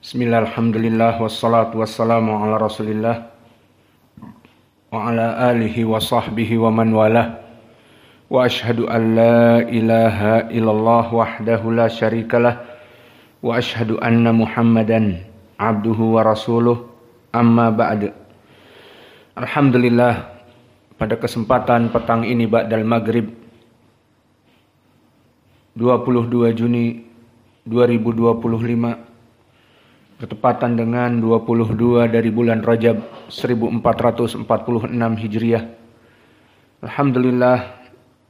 Bismillah, alhamdulillah, wassalatu wassalamu ala rasulillah wa ala alihi wa sahbihi wa man walah. Wa ashhadu an la ilaha illallah wahdahu la syarikalah wa ashhadu anna muhammadan abduhu wa rasuluh, amma ba'd. Alhamdulillah, pada kesempatan petang ini ba'dal maghrib 22 Juni 2025 bertepatan dengan 22 dari bulan Rajab 1446 Hijriah. Alhamdulillah,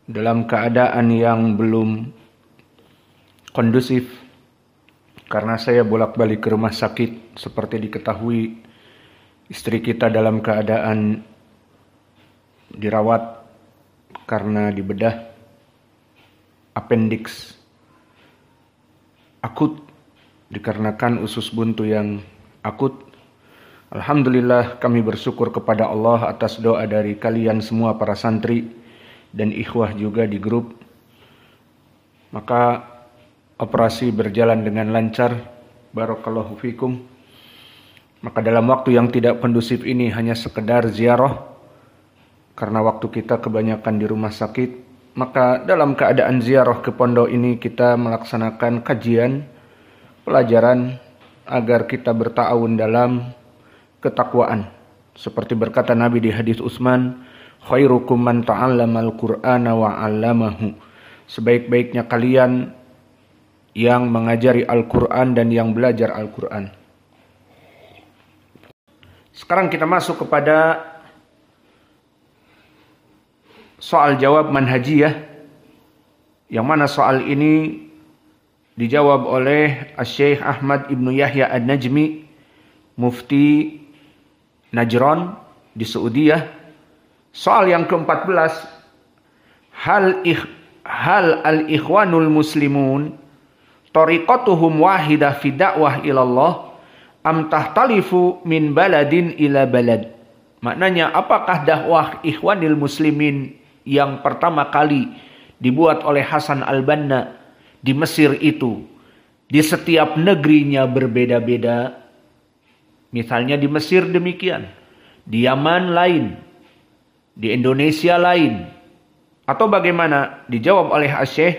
dalam keadaan yang belum kondusif karena saya bolak-balik ke rumah sakit. Seperti diketahui, istri kita dalam keadaan dirawat karena dibedah appendix akut dikarenakan usus buntu yang akut. Alhamdulillah, kami bersyukur kepada Allah atas doa dari kalian semua para santri dan ikhwah juga di grup. Maka operasi berjalan dengan lancar. Barakallahu fikum. Maka dalam waktu yang tidak kondusif ini hanya sekedar ziarah, karena waktu kita kebanyakan di rumah sakit. Maka dalam keadaan ziarah ke pondok ini kita melaksanakan kajian pelajaran agar kita berta'awun dalam ketakwaan. Seperti berkata Nabi di hadis Utsman, khairukum man ta'allamal Qur'ana wa 'allamahu. Sebaik-baiknya kalian yang mengajari Al-Qur'an dan yang belajar Al-Qur'an. Sekarang kita masuk kepada soal jawab manhajiyah, yang mana soal ini dijawab oleh Syekh Ahmad Ibnu Yahya An-Najmi, Mufti Najran di Saudiyah. Soal yang ke-14, hal al-ikhwanul muslimun tariqatuhum wahidah fi da'wah ilallah am tahtalifu min baladin ila balad. Maknanya, apakah dakwah ikhwanil muslimin yang pertama kali dibuat oleh Hasan al-Banna di Mesir itu di setiap negerinya berbeda-beda? Misalnya di Mesir demikian, di Yaman lain, di Indonesia lain, atau bagaimana? Dijawab oleh Syekh,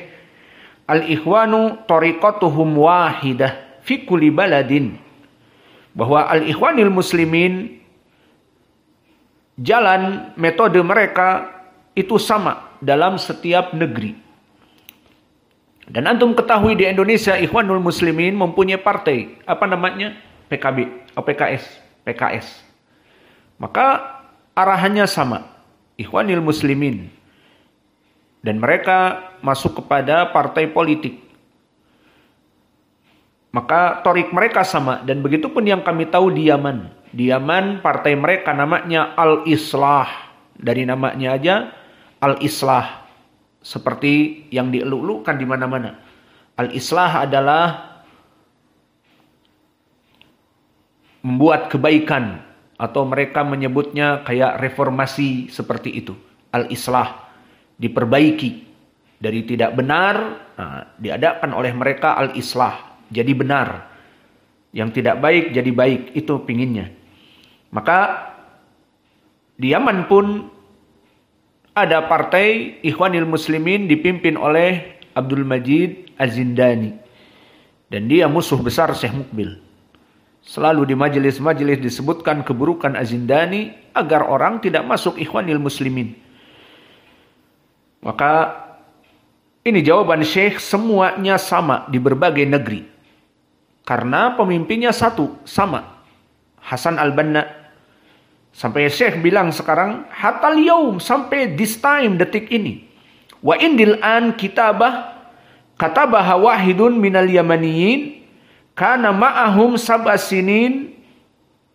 al-ikhwanu tariqatuhum wahidah fi kulli baladin, bahwa al-ikhwanil muslimin jalan metode mereka itu sama dalam setiap negeri. Dan antum ketahui di Indonesia Ikhwanul Muslimin mempunyai partai, apa namanya? PKB atau PKS. Maka arahannya sama, Ikhwanul Muslimin. Dan mereka masuk kepada partai politik. Maka torik mereka sama, dan begitu pun yang kami tahu di Yaman. Di Yaman partai mereka namanya Al-Islah. Dari namanya aja Al-Islah. Seperti yang dieluk-elukkan di mana-mana. Al-Islah adalah membuat kebaikan, atau mereka menyebutnya kayak reformasi seperti itu. Al-Islah, diperbaiki dari tidak benar, diadakan oleh mereka Al-Islah, jadi benar. Yang tidak baik jadi baik, itu pinginnya. Maka di Yaman pun ada partai Ikhwanil Muslimin dipimpin oleh Abdul Majid Az-Zindani. Dan dia musuh besar Syekh Mukbil. Selalu di majelis-majelis disebutkan keburukan Az-Zindani agar orang tidak masuk Ikhwanil Muslimin. Maka ini jawaban Syekh, semuanya sama di berbagai negeri. Karena pemimpinnya satu, sama. Hasan al-Banna. Sampai Syekh bilang sekarang, hatal yaum, sampai this time, detik ini. Wa indil an kitabah, katabaha wahidun minal yamaniyin, kana ma'ahum sab'asinin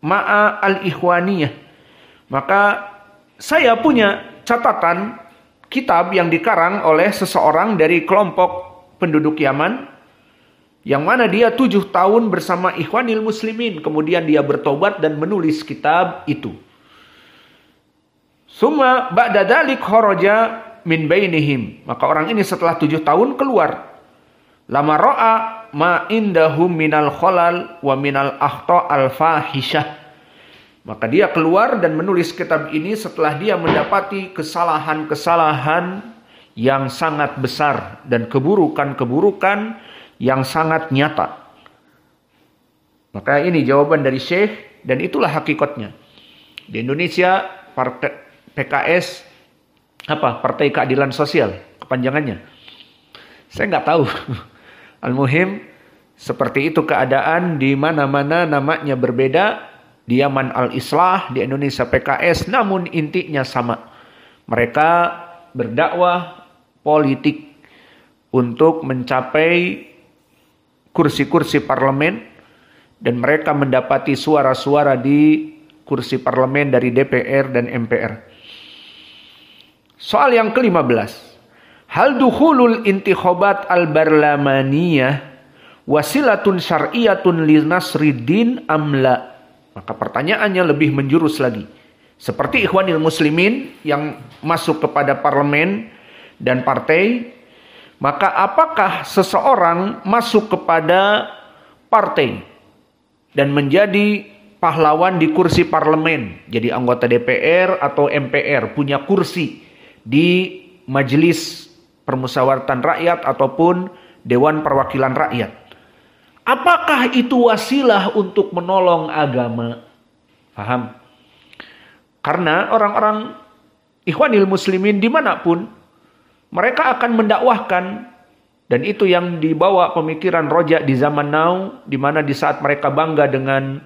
ma'a al-ikhwaniyah. Maka saya punya catatan kitab yang dikarang oleh seseorang dari kelompok penduduk Yaman, yang mana dia 7 tahun bersama Ikhwanil Muslimin. Kemudian dia bertobat dan menulis kitab itu. Summa ba'da dzalik kharaja min bainihim. Maka orang ini setelah 7 tahun keluar. Lama ra'a ma indahum minal khalal wa minal akhta al fahisyah. Maka dia keluar dan menulis kitab ini setelah dia mendapati kesalahan-kesalahan yang sangat besar dan keburukan-keburukan yang sangat nyata. Maka ini jawaban dari Syekh dan itulah hakikatnya. Di Indonesia PKS Partai Keadilan Sosial kepanjangannya. Saya nggak tahu. Al-muhim seperti itu keadaan di mana-mana namanya berbeda. Di Yaman Al-Islah, di Indonesia PKS, namun intinya sama. Mereka berdakwah politik untuk mencapai kursi-kursi parlemen dan mereka mendapati suara-suara di kursi parlemen dari DPR dan MPR. Soal yang ke-15. Hal dukhulul intikhabat al-barlamaniyah wasilatun syar'iyatun li nasriddin amla. Maka pertanyaannya lebih menjurus lagi. Seperti Ikhwanil Muslimin yang masuk kepada parlemen dan partai, maka apakah seseorang masuk kepada partai dan menjadi pahlawan di kursi parlemen, jadi anggota DPR atau MPR, punya kursi di Majelis Permusyawaratan Rakyat ataupun Dewan Perwakilan Rakyat? Apakah itu wasilah untuk menolong agama? Paham? Karena orang-orang Ikhwanil Muslimin dimanapun, mereka akan mendakwahkan. Dan itu yang dibawa pemikiran Roja di zaman now, di mana di saat mereka bangga dengan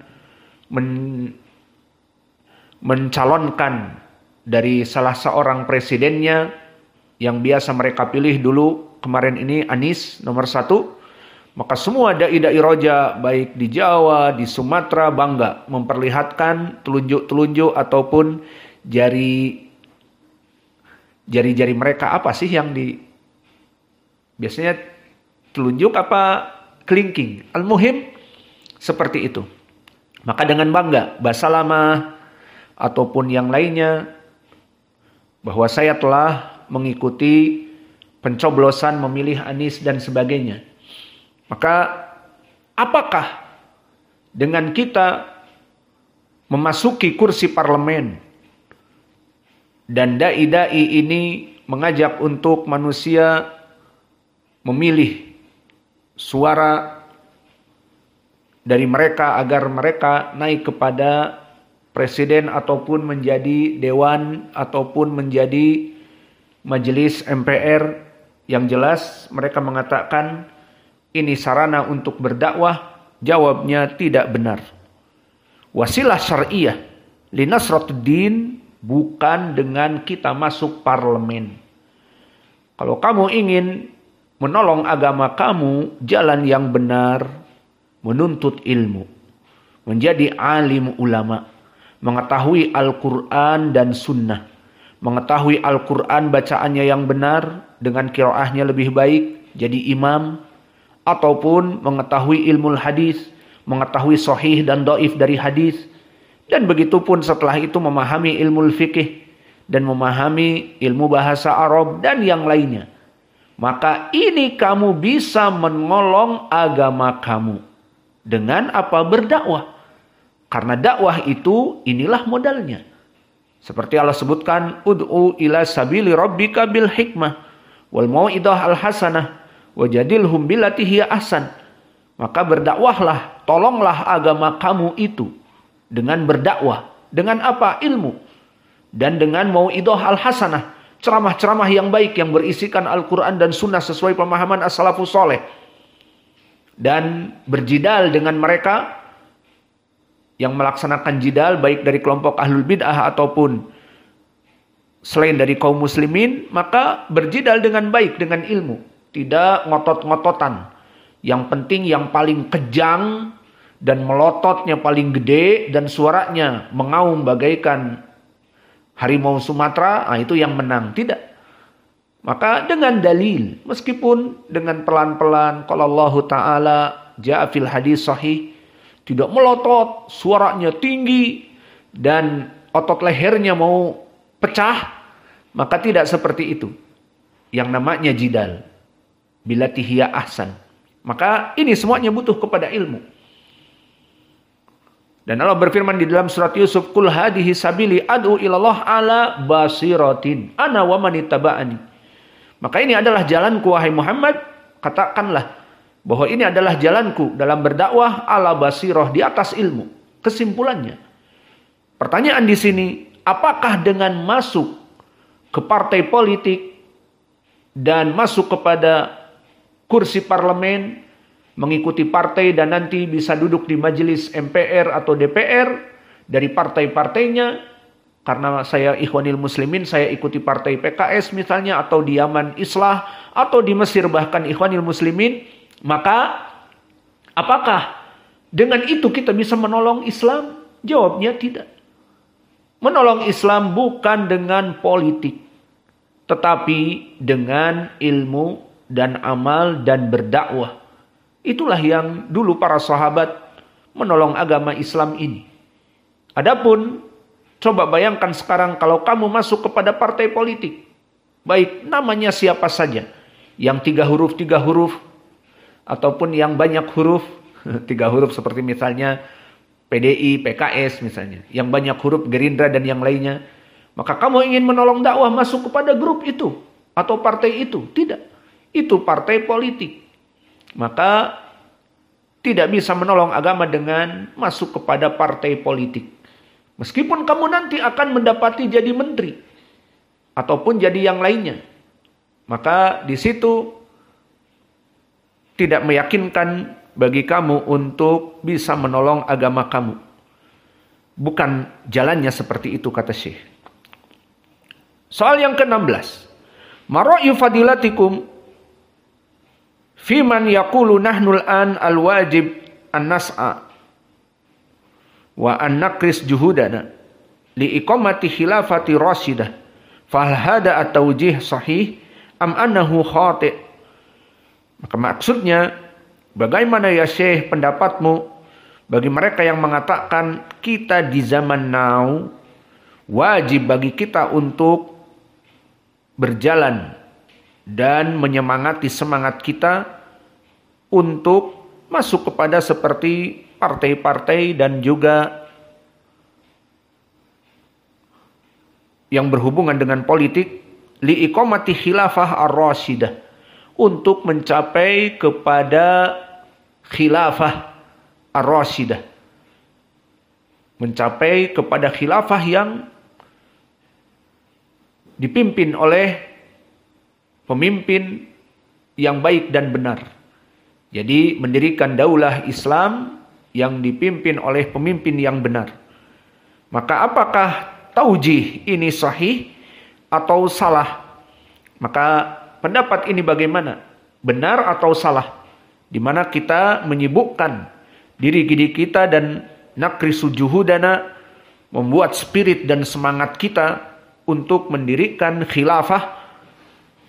mencalonkan dari salah seorang presidennya, yang biasa mereka pilih dulu, kemarin ini Anies nomor 1, maka semua dai-dai Roja baik di Jawa, di Sumatera bangga memperlihatkan telunjuk-telunjuk ataupun jari-jari mereka apa sih yang biasanya telunjuk apa kelingking. Al-muhim seperti itu. Maka dengan bangga Basalamah ataupun yang lainnya bahwa saya telah mengikuti pencoblosan memilih Anies dan sebagainya. Maka apakah dengan kita memasuki kursi parlemen dan dai-dai ini mengajak untuk manusia memilih suara dari mereka agar mereka naik kepada presiden ataupun menjadi dewan ataupun menjadi majelis MPR, yang jelas mereka mengatakan ini sarana untuk berdakwah? Jawabnya tidak benar. Wasilah syar'iyah li nasratuddin bukan dengan kita masuk parlemen. Kalau kamu ingin menolong agama kamu, jalan yang benar, menuntut ilmu, menjadi alim ulama, mengetahui Al-Quran dan Sunnah, mengetahui Al-Quran bacaannya yang benar, dengan qiraahnya lebih baik, jadi imam, ataupun mengetahui ilmu hadis, mengetahui sahih dan dhaif dari hadis, dan begitu pun setelah itu memahami ilmu fikih dan memahami ilmu bahasa Arab dan yang lainnya. Maka ini kamu bisa menolong agama kamu dengan apa? Berdakwah. Karena dakwah itu inilah modalnya. Seperti Allah sebutkan, ud'u ila sabili rabbika bil hikmah wal mau'idah al hasanah wajadilhum billati hiya ahsan. Maka berdakwahlah, tolonglah agama kamu itu dengan berdakwah. Dengan apa? Ilmu. Dan dengan mau'idah al-hasanah, ceramah-ceramah yang baik yang berisikan Al-Quran dan Sunnah sesuai pemahaman as-salafus soleh. Dan berjidal dengan mereka yang melaksanakan jidal baik dari kelompok ahlul bid'ah ataupun selain dari kaum muslimin, maka berjidal dengan baik, dengan ilmu. Tidak ngotot-ngototan. Yang penting yang paling kejang dan melototnya paling gede dan suaranya mengaum bagaikan harimau Sumatera, itu yang menang. Tidak. Maka dengan dalil, meskipun dengan pelan-pelan, kalau Allah Ta'ala ja'a fil hadis sahih, tidak melotot, suaranya tinggi dan otot lehernya mau pecah, maka tidak seperti itu. Yang namanya jidal. Billati hiya ahsan. Maka ini semuanya butuh kepada ilmu. Dan Allah berfirman di dalam surat Yusuf, "Qul hadhihi sabili ad'u ilallah ala basiratin ana wa man ittaba'ani." Maka ini adalah jalanku wahai Muhammad, katakanlah bahwa ini adalah jalanku dalam berdakwah ala basirah, di atas ilmu. Kesimpulannya, pertanyaan di sini, apakah dengan masuk ke partai politik dan masuk kepada kursi parlemen, mengikuti partai dan nanti bisa duduk di majelis MPR atau DPR dari partai-partainya, karena saya Ikhwanil Muslimin, saya ikuti partai PKS misalnya, atau di Yaman Islah, atau di Mesir bahkan Ikhwanil Muslimin, maka apakah dengan itu kita bisa menolong Islam? Jawabnya tidak. Menolong Islam bukan dengan politik, tetapi dengan ilmu dan amal dan berdakwah. Itulah yang dulu para sahabat menolong agama Islam ini. Adapun coba bayangkan sekarang kalau kamu masuk kepada partai politik, baik namanya siapa saja, yang 3 huruf, ataupun yang banyak huruf, 3 huruf seperti misalnya PDI, PKS misalnya, yang banyak huruf Gerindra dan yang lainnya, maka kamu ingin menolong dakwah masuk kepada grup itu atau partai itu? Tidak. Itu partai politik. Maka tidak bisa menolong agama dengan masuk kepada partai politik. Meskipun kamu nanti akan mendapati jadi menteri ataupun jadi yang lainnya. Maka di situ tidak meyakinkan bagi kamu untuk bisa menolong agama kamu. Bukan jalannya seperti itu, kata Syekh. Soal yang ke-16. Mara'yu fadilatikum fiman yaqulu nahnul an al-wajib an-nas'a wa an-naqris juhudana li iqamati khilafati rasyidah. Fahal hada at-tawjih sahih am annahu khati'? Maka maksudnya, bagaimana ya Syekh pendapatmu bagi mereka yang mengatakan kita di zaman now wajib bagi kita untuk berjalan dan menyemangati semangat kita untuk masuk kepada seperti partai-partai dan juga yang berhubungan dengan politik, li iqamati khilafah ar-rasyidah, untuk mencapai kepada khilafah ar-rasyidah, mencapai kepada khilafah yang dipimpin oleh pemimpin yang baik dan benar. Jadi mendirikan daulah Islam yang dipimpin oleh pemimpin yang benar. Maka apakah taujih ini sahih atau salah? Maka pendapat ini bagaimana? Benar atau salah? Di mana kita menyibukkan diri kita dan nakrisu juhudana, membuat spirit dan semangat kita untuk mendirikan khilafah,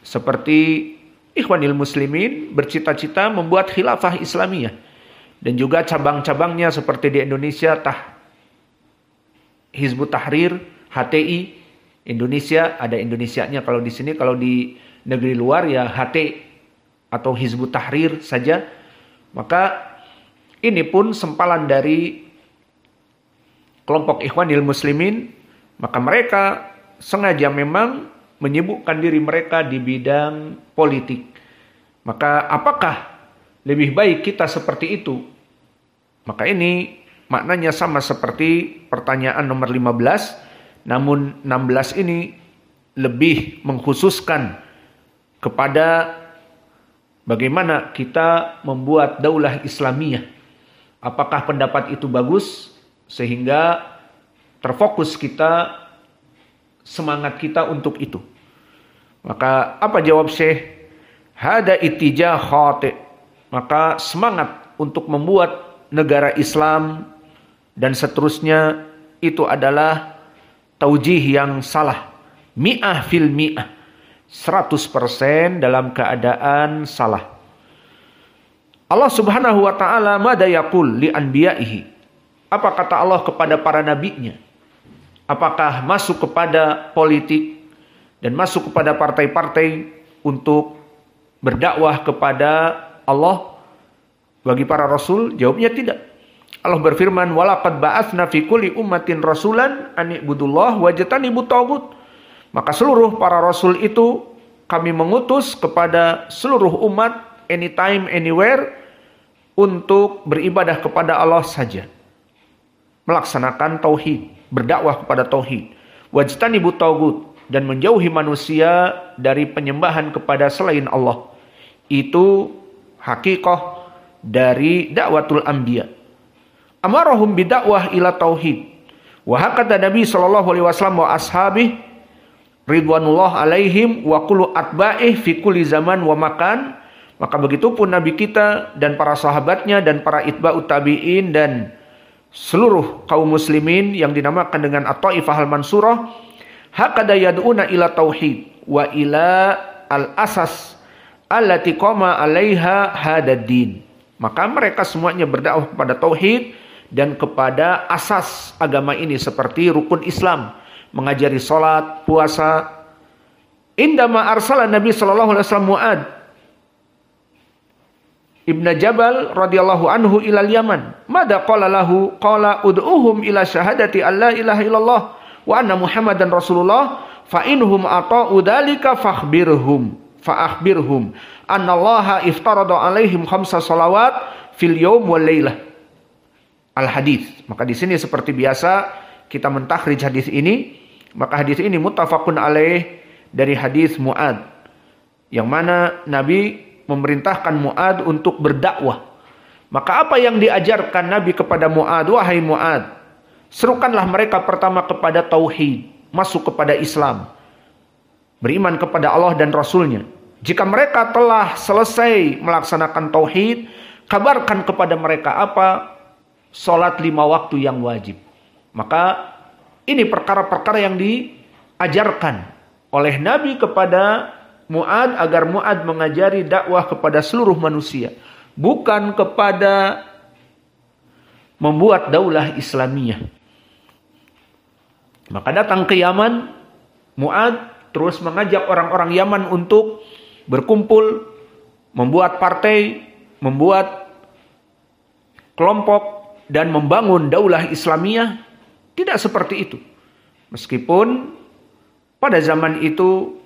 seperti Ikhwanil Muslimin bercita-cita membuat khilafah Islamiyah, dan juga cabang-cabangnya seperti di Indonesia Hizbut Tahrir, HTI Indonesia, ada Indonesianya kalau di sini, kalau di negeri luar ya HT atau Hizbut Tahrir saja. Maka ini pun sempalan dari kelompok Ikhwanil Muslimin. Maka mereka sengaja memang menyibukkan diri mereka di bidang politik. Maka apakah lebih baik kita seperti itu? Maka ini maknanya sama seperti pertanyaan nomor 15, namun 16 ini lebih mengkhususkan kepada bagaimana kita membuat daulah Islamiyah. Apakah pendapat itu bagus sehingga terfokus kita, semangat kita untuk itu? Maka apa jawab Syekh? Hada ittijah khati'. Maka semangat untuk membuat negara Islam dan seterusnya itu adalah taujih yang salah. Mi'ah fil mi'ah. 100% dalam keadaan salah. Allah Subhanahu wa taala mada yaqul li anbiya'ihi. Apa kata Allah kepada para nabinya? Apakah masuk kepada politik dan masuk kepada partai-partai untuk berdakwah kepada Allah? bagi para rasul? Jawabnya tidak. Allah berfirman, "Walaqad ba'atsna fi kulli ummatin rasulan an i'budullah wajtanibut taghut." Maka seluruh para rasul itu kami mengutus kepada seluruh umat anytime anywhere untuk beribadah kepada Allah saja. Melaksanakan tauhid, berdakwah kepada tauhid. Wajtanibut taghut, dan menjauhi manusia dari penyembahan kepada selain Allah. Itu hakikah dari dakwatul anbiya. Amarahum bidakwah ila tauhid. Wa hakata Nabi sallallahu alaihi wasallam wa ashabih ridwanullah alaihim wa kullu atba'ih fi kulli zaman wa makan. Maka begitu pun Nabi kita dan para sahabatnya dan para itba'ut tabi'in dan seluruh kaum muslimin yang dinamakan dengan at-taifah al-mansurah, hakada yad'una ila tauhid wa ila al-asas allati qama 'alaiha hadad din. Maka mereka semuanya berdakwah kepada tauhid dan kepada asas agama ini seperti rukun Islam, mengajari salat, puasa. Indama arsala Nabi sallallahu alaihi wasallam Mu'ad Ibn Jabal radhiyallahu anhu ila Yaman, mada qala lahu? Qala ud'uhum ila syahadati alla ilaha illallah wa anna Muhammadan Rasulullah fa inhum ata'u dzalika fa'akhbirhum annallaha iftarada alaihim khamsa salawat fil yaum wal lailah. Al hadis. Maka di sini seperti biasa kita mentakhrij hadis ini. Maka hadis ini muttafaqun alaih dari hadis Mu'ad, yang mana Nabi memerintahkan Mu'ad untuk berdakwah. Maka apa yang diajarkan Nabi kepada Mu'ad? Wahai Mu'ad, serukanlah mereka pertama kepada tauhid, masuk kepada Islam, beriman kepada Allah dan Rasulnya. Jika mereka telah selesai melaksanakan tauhid, kabarkan kepada mereka apa? Salat 5 waktu yang wajib. Maka ini perkara-perkara yang diajarkan oleh Nabi kepada Mu'ad agar Mu'ad mengajari dakwah kepada seluruh manusia, bukan kepada membuat daulah Islamiyah. Maka datang ke Yaman, Mu'ad terus mengajak orang-orang Yaman untuk berkumpul, membuat partai, membuat kelompok, dan membangun daulah Islamiyah. Tidak seperti itu. Meskipun pada zaman itu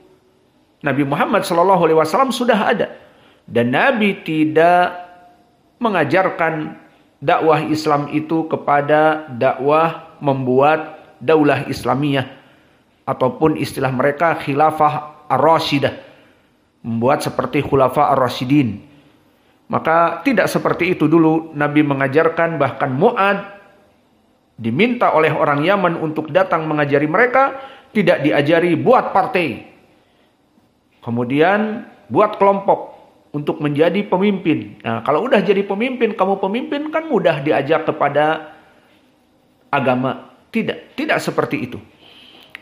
Nabi Muhammad SAW sudah ada, dan Nabi tidak mengajarkan dakwah Islam itu kepada dakwah membuat daulah Islamiyah, ataupun istilah mereka khilafah ar-rasyidah, membuat seperti khulafa ar-rasyidin. Maka tidak seperti itu dulu Nabi mengajarkan. Bahkan Mu'ad diminta oleh orang Yaman untuk datang mengajari mereka, tidak diajari buat partai, kemudian buat kelompok untuk menjadi pemimpin. Nah, kalau udah jadi pemimpin, kamu pemimpin, kan mudah diajak kepada agama. Tidak seperti itu.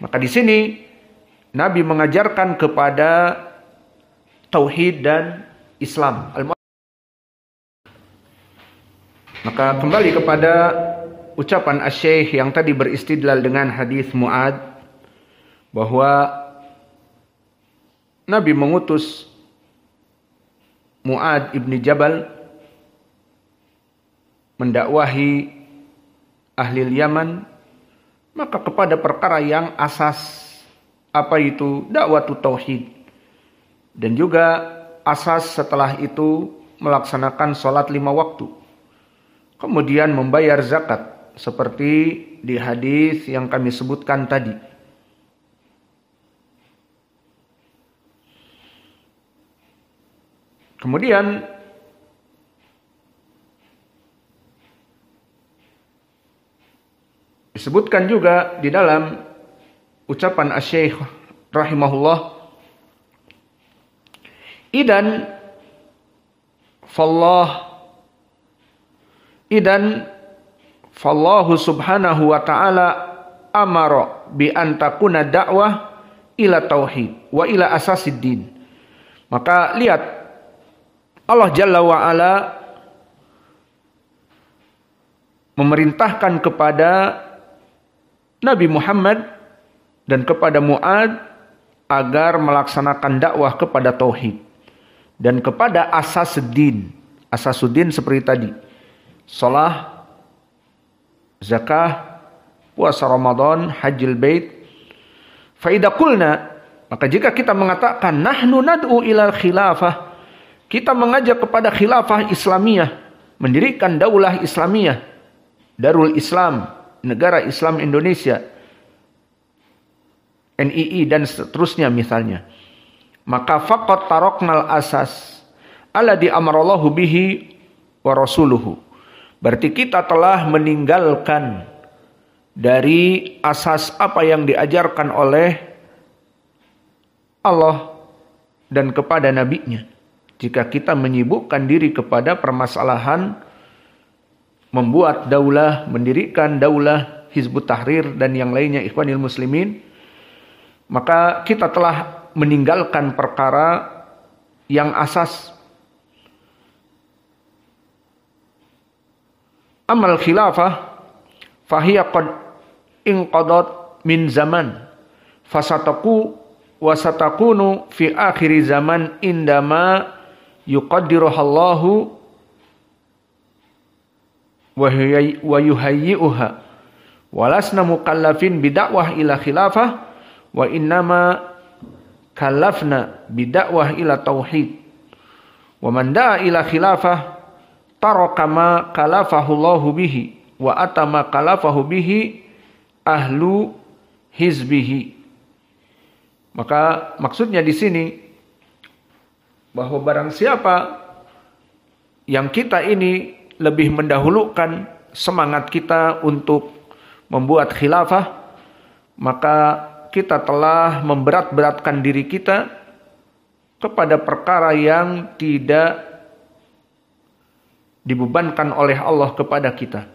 Maka di sini Nabi mengajarkan kepada tauhid dan Islam. Maka kembali kepada ucapan Asy-Syaikh yang tadi beristidlal dengan hadis Mu'ad, bahwa Nabi mengutus Mu'ad ibni Jabal mendakwahi ahli Yaman, maka kepada perkara yang asas, apa itu dakwah tauhid, dan juga asas setelah itu melaksanakan sholat 5 waktu, kemudian membayar zakat seperti di hadis yang kami sebutkan tadi. Kemudian disebutkan juga di dalam ucapan Asy-Syaikh rahimahullah, idan fallahu subhanahu wa ta'ala amara bi an takuna dakwah ila tauhid wa ila asasiddin. Maka lihat, Allah Jalla wa Ala memerintahkan kepada Nabi Muhammad dan kepada Mu'ad agar melaksanakan dakwah kepada tauhid dan kepada asas din. Asasuddin seperti tadi. Salah, zakah, puasa Ramadan, hajjil bait. Fa idza qulna, maka jika kita mengatakan nahnu nad'u ilal khilafah, kita mengajak kepada khilafah Islamiyah, mendirikan daulah Islamiyah, Darul Islam, negara Islam Indonesia, NII dan seterusnya misalnya. Maka faqad taraknal asas alladzi amarallahu bihi wa rasuluhu. Berarti kita telah meninggalkan dari asas apa yang diajarkan oleh Allah dan kepada nabinya. Jika kita menyibukkan diri kepada permasalahan membuat daulah, mendirikan daulah Hizbut Tahrir dan yang lainnya ikhwanil muslimin, maka kita telah meninggalkan perkara yang asas. Amal khilafah fahiya qad inqadat min zaman fasataku wasatakunu fi akhir zaman indama yuqaddiruhallahu wa yuhayyi'uha walasna mukallafin bidakwah ila khilafah wa innama kallafna bidakwah ila tauhid wa man da'a ila khilafah taraka ma kalafahullahu bihi wa atama kalafahu bihi ahlu hizbihi. Maka maksudnya di sini bahwa barang siapa yang kita ini lebih mendahulukan semangat kita untuk membuat khilafah, maka kita telah memberat-beratkan diri kita kepada perkara yang tidak dibebankan oleh Allah kepada kita.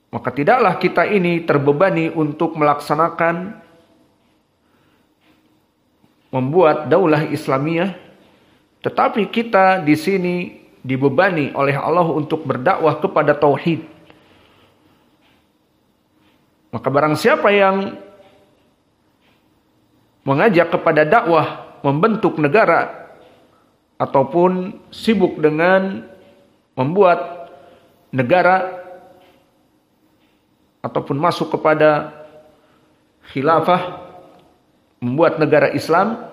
Maka tidaklah kita ini terbebani untuk melaksanakan membuat daulah Islamiyah, tetapi kita di sini dibebani oleh Allah untuk berdakwah kepada tauhid. Maka barang siapa yang mengajak kepada dakwah membentuk negara ataupun sibuk dengan membuat negara ataupun masuk kepada khilafah, membuat negara Islam,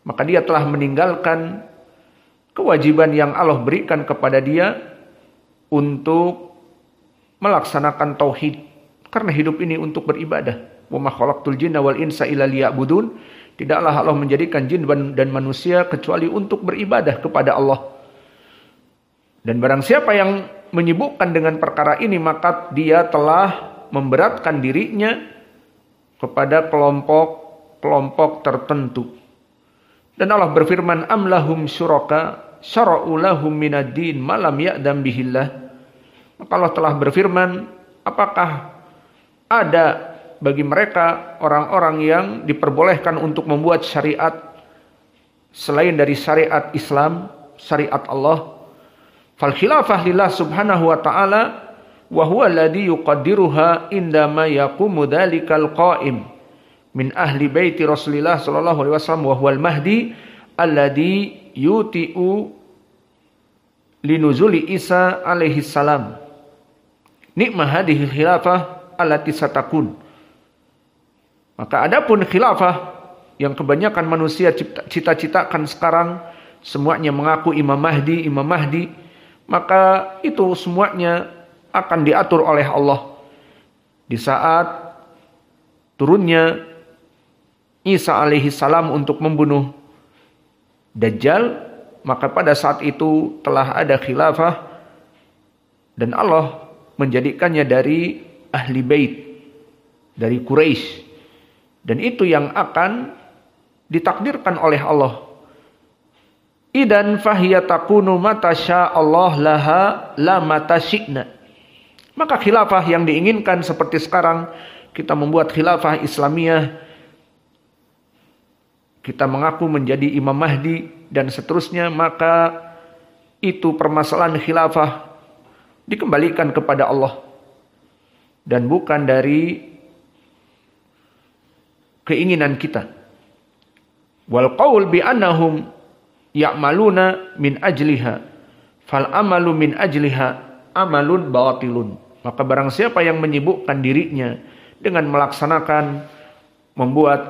maka dia telah meninggalkan kewajiban yang Allah berikan kepada dia untuk melaksanakan tauhid. Karena hidup ini untuk beribadah. Wa ma khalaqtul jinna wal insa illa liya'budun. Tidaklah Allah menjadikan jin dan manusia kecuali untuk beribadah kepada Allah. Dan barang siapa yang menyibukkan dengan perkara ini, maka dia telah memberatkan dirinya kepada kelompok-kelompok tertentu. Dan Allah berfirman, am lahum syuraka syara'u lahum minad din ma lam ya'dam bihillah. Maka Allah telah berfirman, apakah ada bagi mereka orang-orang yang diperbolehkan untuk membuat syariat selain dari syariat Islam, syariat Allah. Fal khilafah lillah subhanahu wa ta'ala wa huwa alladhi yuqaddiruha indama yaqumu dhalikal qa'im min ahli baiti Rasulillah sallallahu alaihi wasallam wa huwal mahdi alladhi yuti'u linuzuli Isa alaihi salam. Nikmah hadhihi khilafah allati satakun. Maka adapun khilafah yang kebanyakan manusia cita-citakan sekarang, semuanya mengaku Imam Mahdi, maka itu semuanya akan diatur oleh Allah. Di saat turunnya Isa alaihi salam untuk membunuh Dajjal, maka pada saat itu telah ada khilafah dan Allah menjadikannya dari ahli bait, dari Quraisy. Dan itu yang akan ditakdirkan oleh Allah. Idan fahiya takunu mata Allah laha la mata syi'na. Maka khilafah yang diinginkan seperti sekarang kita membuat khilafah Islamiyah, kita mengaku menjadi Imam Mahdi dan seterusnya, maka itu permasalahan khilafah dikembalikan kepada Allah dan bukan dari keinginan kita. Wal qaul bi annahum ya'maluna min ajliha fal amalu min ajliha amalun batilun. Maka barang siapa yang menyibukkan dirinya dengan melaksanakan, membuat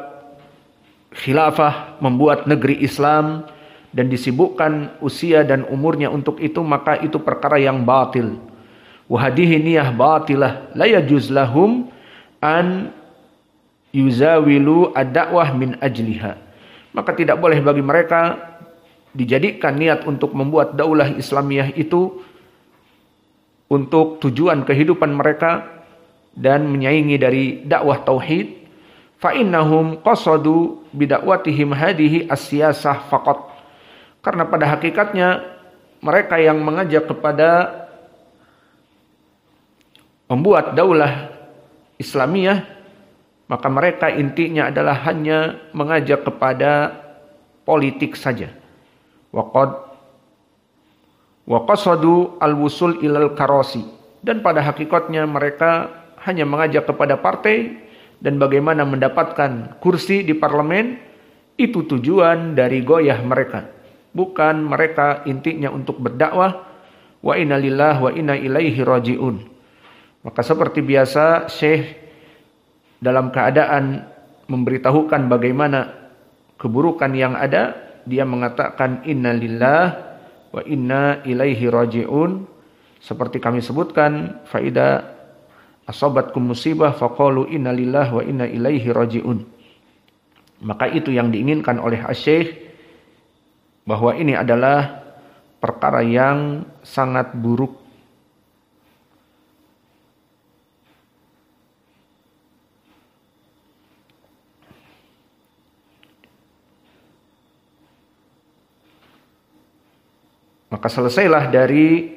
khilafah, membuat negeri Islam, dan disibukkan usia dan umurnya untuk itu, maka itu perkara yang batil. Wahadihi niyah batilah la yajuz lahum an yuzawilu ad-da'wah min ajliha. Maka tidak boleh bagi mereka dijadikan niat untuk membuat daulah Islamiyah itu untuk tujuan kehidupan mereka dan menyaingi dari dakwah tauhid. Fa innahum qasadu bidakwatihim hadhihi as-siyasah faqat. Karena pada hakikatnya mereka yang mengajak kepada membuat daulah Islamiyah, maka mereka intinya adalah hanya mengajak kepada politik saja. Wa qasadu al-wusul ilal karasi. Dan pada hakikatnya mereka hanya mengajak kepada partai dan bagaimana mendapatkan kursi di parlemen. Itu tujuan dari goyah mereka. Bukan mereka intinya untuk berdakwah. Wa inna lillahi wa inna ilaihi raji'un. Maka seperti biasa Syekh dalam keadaan memberitahukan bagaimana keburukan yang ada, dia mengatakan inna lillahi wa inna ilaihi raji'un. Seperti kami sebutkan, faida asabatkum musibah faqalu inna lillahi wa inna ilaihi raji'un. Maka itu yang diinginkan oleh Asy-Syaikh, bahwa ini adalah perkara yang sangat buruk. Maka selesailah dari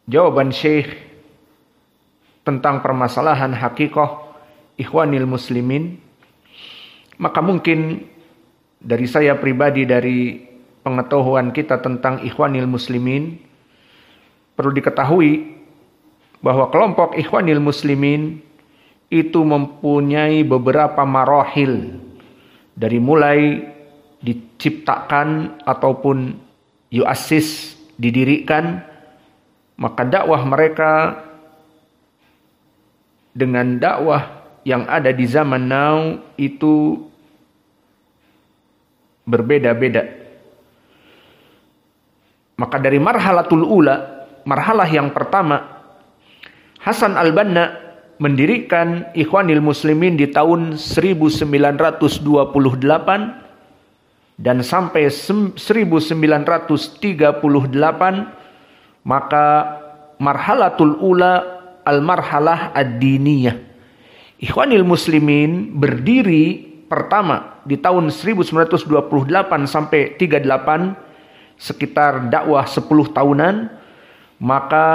jawaban Syekh tentang permasalahan hakikah ikhwanil muslimin. Maka mungkin dari saya pribadi, dari pengetahuan kita tentang ikhwanil muslimin, perlu diketahui bahwa kelompok ikhwanil muslimin itu mempunyai beberapa marahil, dari mulai diciptakan ataupun yu'assis, didirikan. Maka dakwah mereka dengan dakwah yang ada di zaman now itu berbeda-beda. Maka dari marhalatul ula, marhalah yang pertama, Hasan al-Banna mendirikan Ikhwanil Muslimin di tahun 1928 dan sampai 1938. Maka marhalatul ula al-marhalah ad-diniyah. Ikhwanil Muslimin berdiri pertama di tahun 1928 sampai 38, sekitar dakwah 10 tahunan. Maka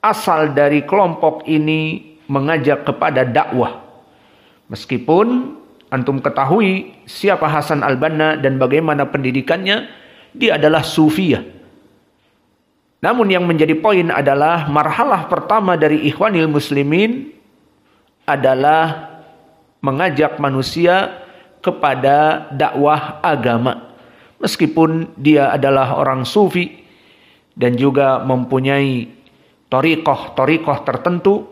asal dari kelompok ini mengajak kepada dakwah. Meskipun antum ketahui siapa Hasan al-Banna dan bagaimana pendidikannya, dia adalah sufiyah. Namun yang menjadi poin adalah marhalah pertama dari Ikhwanil Muslimin adalah mengajak manusia kepada dakwah agama. Meskipun dia adalah orang sufi dan juga mempunyai thariqah tertentu,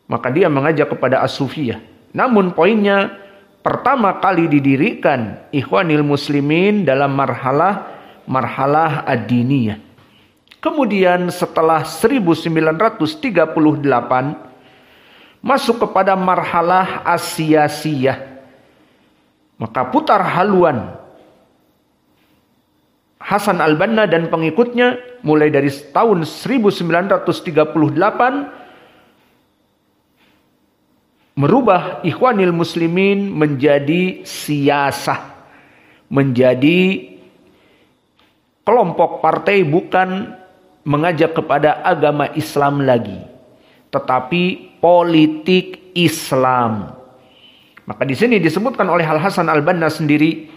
maka dia mengajak kepada as-sufiyah. Namun poinnya, pertama kali didirikan Ikhwanil Muslimin dalam marhalah ad-diniyah. Kemudian setelah 1938 masuk kepada marhalah as-siyasiyah. Maka putar haluan Hasan al-Banna dan pengikutnya mulai dari tahun 1938 merubah Ikhwanil Muslimin menjadi siyasah, menjadi kelompok partai, bukan mengajak kepada agama Islam lagi, tetapi politik Islam. Maka di sini disebutkan oleh Al Hasan al-Banna sendiri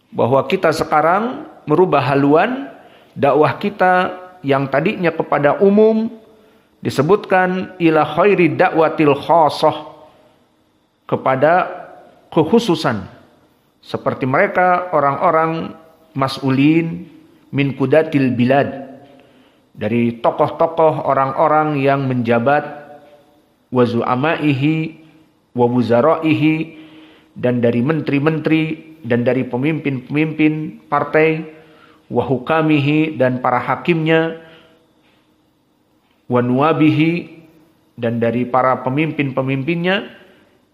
bahwa kita sekarang merubah haluan dakwah kita yang tadinya kepada umum, disebutkan ila khairi dakwatil khassah, kepada kekhususan, Seperti mereka orang-orang mas'ulin min kudatil bilad, dari tokoh-tokoh orang-orang yang menjabat, wa zu'amaihi wa wuzaraihi, dan dari menteri-menteri dan dari pemimpin-pemimpin partai, wa hukamihi, dan para hakimnya, wa nuwabihi, dan dari para pemimpin-pemimpinnya.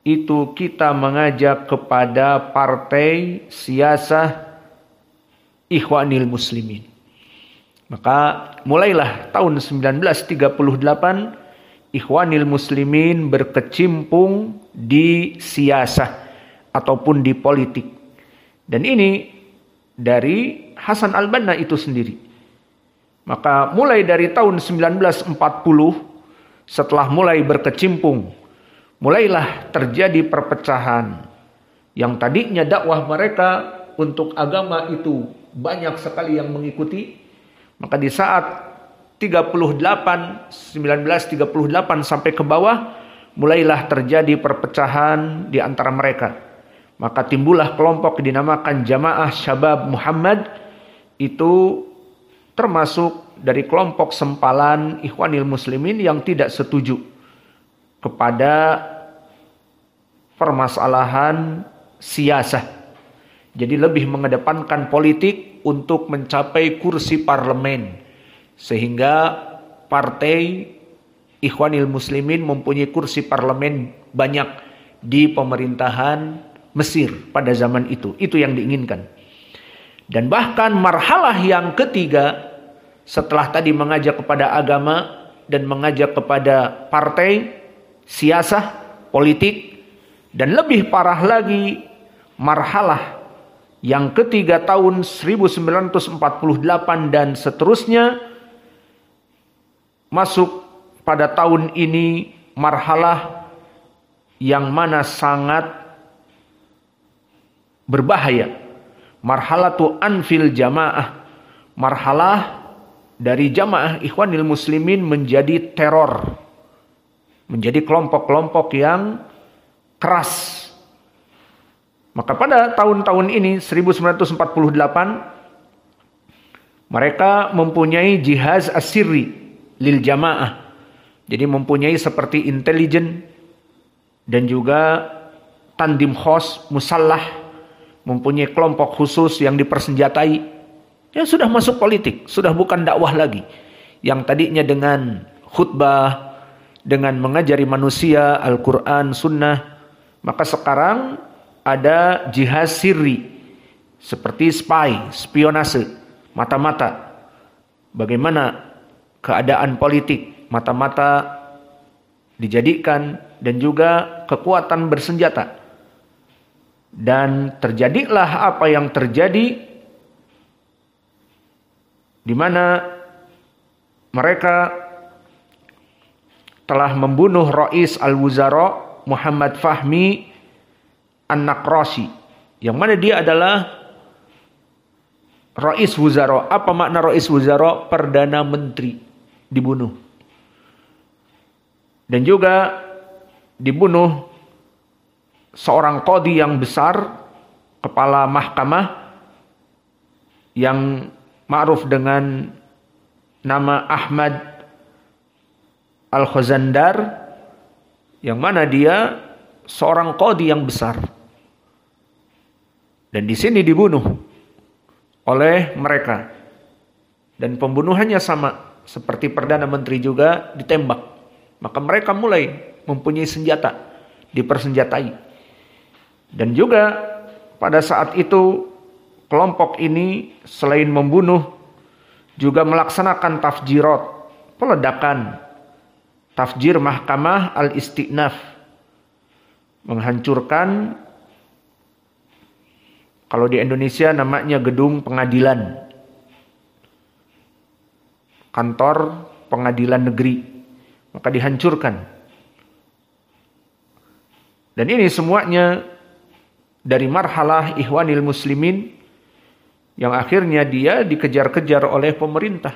Itu kita mengajak kepada partai siasah Ikhwanil Muslimin. Maka mulailah tahun 1938 Ikhwanil Muslimin berkecimpung di siasah ataupun di politik. Dan ini dari Hasan al-Banna itu sendiri. Maka mulai dari tahun 1940, setelah mulai berkecimpung, mulailah terjadi perpecahan. Yang tadinya dakwah mereka untuk agama itu banyak sekali yang mengikuti, maka di saat 1938 sampai ke bawah, mulailah terjadi perpecahan di antara mereka. Maka timbullah kelompok dinamakan Jamaah Syabab Muhammad, itu termasuk dari kelompok sempalan Ikhwanil Muslimin yang tidak setuju kepada permasalahan siasah. Jadi lebih mengedepankan politik untuk mencapai kursi parlemen. Sehingga partai Ikhwanil Muslimin mempunyai kursi parlemen banyak di pemerintahan Mesir pada zaman itu. Itu yang diinginkan. Dan bahkan marhalah yang ketiga, setelah tadi mengajak kepada agama dan mengajak kepada partai, siasah, politik, dan lebih parah lagi, marhalah yang ketiga tahun 1948 dan seterusnya, masuk pada tahun ini marhalah yang mana sangat berbahaya. Marhalatu anfil jamaah, marhalah dari jamaah Ikhwanil Muslimin menjadi teror, menjadi kelompok-kelompok yang keras. Maka pada tahun-tahun ini 1948 mereka mempunyai jihaz asirri lil jamaah. Jadi mempunyai seperti intelijen dan juga tandim khos musallah, mempunyai kelompok khusus yang dipersenjatai. Ya sudah masuk politik, sudah bukan dakwah lagi. Yang tadinya dengan khutbah, dengan mengajari manusia Al-Quran, Sunnah, maka sekarang ada jihaz sirri, seperti spionase, mata-mata. Bagaimana keadaan politik, mata-mata dijadikan, dan juga kekuatan bersenjata. Dan terjadilah apa yang terjadi, di mana mereka telah membunuh Rais Al-Wuzara Muhammad Fahmi An-Naqrashi, yang mana dia adalah Rais Wuzara. Apa makna Rais Wuzara? Perdana Menteri dibunuh. Dan juga dibunuh seorang qadhi yang besar, kepala mahkamah, yang ma'ruf dengan nama Ahmad Al-Khazandar, yang mana dia seorang qadhi yang besar. Dan di sini dibunuh oleh mereka. Dan pembunuhannya sama seperti Perdana Menteri juga, ditembak. Maka mereka mulai mempunyai senjata, dipersenjatai. Dan juga pada saat itu kelompok ini selain membunuh juga melaksanakan tafjirat, peledakan. Tafjir Mahkamah Al-Istinaf, menghancurkan, kalau di Indonesia namanya gedung pengadilan, kantor pengadilan negeri, maka dihancurkan. Dan ini semuanya dari marhalah Ikhwanil Muslimin yang akhirnya dia dikejar-kejar oleh pemerintah.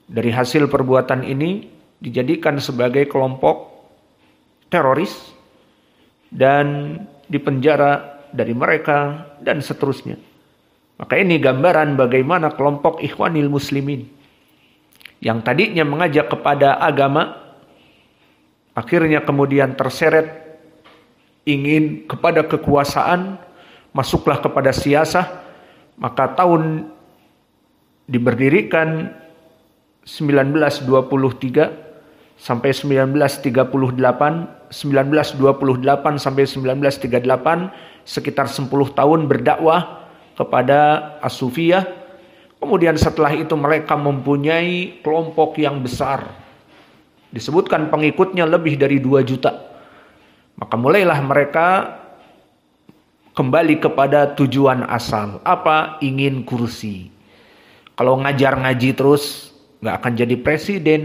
Dari hasil perbuatan ini dijadikan sebagai kelompok teroris dan dipenjara dari mereka, dan seterusnya. Maka ini gambaran bagaimana kelompok Ikhwanil Muslimin yang tadinya mengajak kepada agama, akhirnya kemudian terseret ingin kepada kekuasaan, masuklah kepada siasah. Maka tahun diberdirikan 1923 sampai 1938, 1928 sampai 1938, sekitar 10 tahun berdakwah kepada As-Sufiyah. Kemudian setelah itu mereka mempunyai kelompok yang besar. Disebutkan pengikutnya lebih dari 2 juta. Maka mulailah mereka kembali kepada tujuan asal. Apa? Ingin kursi. Kalau ngajar ngaji terus, nggak akan jadi presiden.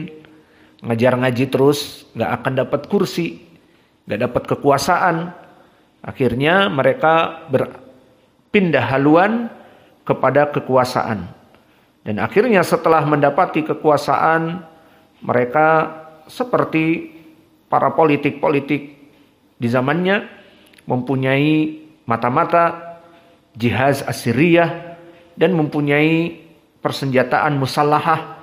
Ngajar ngaji terus, nggak akan dapat kursi. Nggak dapat kekuasaan. Akhirnya mereka berpindah haluan kepada kekuasaan. Dan akhirnya setelah mendapati kekuasaan, mereka seperti para politik-politik di zamannya mempunyai mata-mata, jihaz asiriyah, dan mempunyai persenjataan musallahah,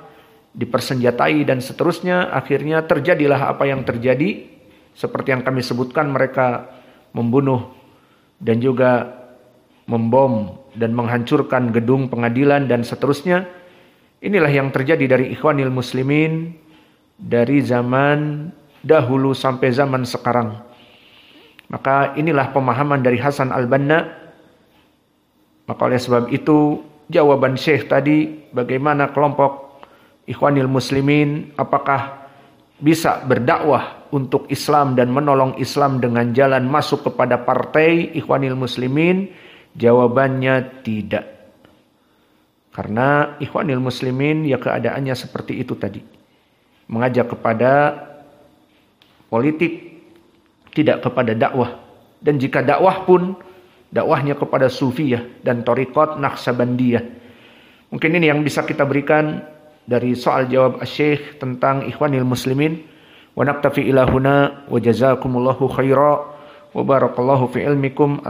dipersenjatai dan seterusnya. Akhirnya terjadilah apa yang terjadi. Seperti yang kami sebutkan, mereka membunuh dan juga membom dan menghancurkan gedung pengadilan dan seterusnya. Inilah yang terjadi dari Ikhwanil Muslimin dari zaman dahulu sampai zaman sekarang. Maka inilah pemahaman dari Hasan al-Banna. Maka oleh sebab itu jawaban Syekh tadi, bagaimana kelompok Ikhwanil Muslimin apakah bisa berdakwah untuk Islam dan menolong Islam dengan jalan masuk kepada partai Ikhwanil Muslimin? Jawabannya tidak. Karena Ikhwanil Muslimin ya keadaannya seperti itu tadi. Mengajak kepada politik, tidak kepada dakwah. Dan jika dakwah pun, dakwahnya kepada Sufiyah dan Thariqat Naqsabandiyah. Mungkin ini yang bisa kita berikan dari soal jawab Asy-Syaikh tentang Ikhwanil Muslimin. Wa naktafi ila huna wa jazakumullahu khaira wa barakallahu fi ilmikum.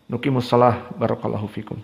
Nuqimus shalah barakallahu fikum.